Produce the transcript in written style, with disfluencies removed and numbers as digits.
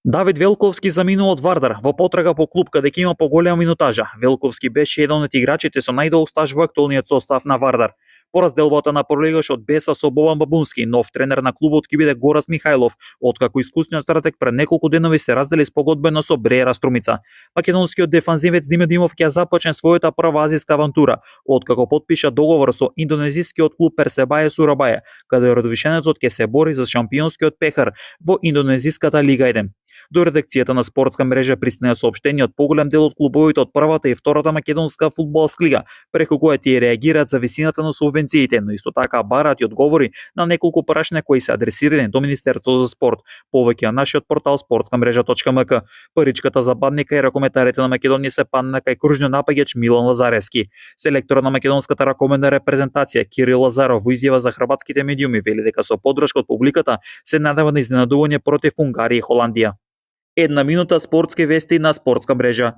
Давид Велковски заминува од Вардар во потрага по клуб каде ќе има поголема минутажа. Велковски беше еден од играчите со најдолг стаж во актуелниот состав на Вардар. По разделбата на пролигаш од Беса со Бобан Бабунски, нов тренер на клубот ќе биде Горас Михајлов, откако искусниот стратег пред неколку денови се раздели спогодбено со Бреера Струмица. Македонскиот дефанзивец Димит Димов ќе започне својата прва азиска авантура, откако потпиша договор со индонезискиот клуб Персебаје Сурабаје, каде родовишенецот ќе се бори за шампионскиот пехар во индонезиската Лига 1. До редакцијата на спортска мрежа пристигна соопштение од поголем дел од клубовите од првата и втората македонска фудбалска лига, преку која тие реагираат за висината на субвенциите, но исто така бараат и одговори на неколку прашања кои се адресирани до Министерството за спорт. Повеќе на нашиот портал sportskамрежа.mk. Паричката за бадника и ракометарите на Македонија се падна кај кружниот напаѓач Милан Лазаревски. Селекторот на македонската ракометна репрезентација Кирил Лазаров во изјава за хрватските медиуми вели дека со поддршка од публиката се надева на изненадување против Унгарија и Холандија. Една минута спортски вести на спортска мрежа.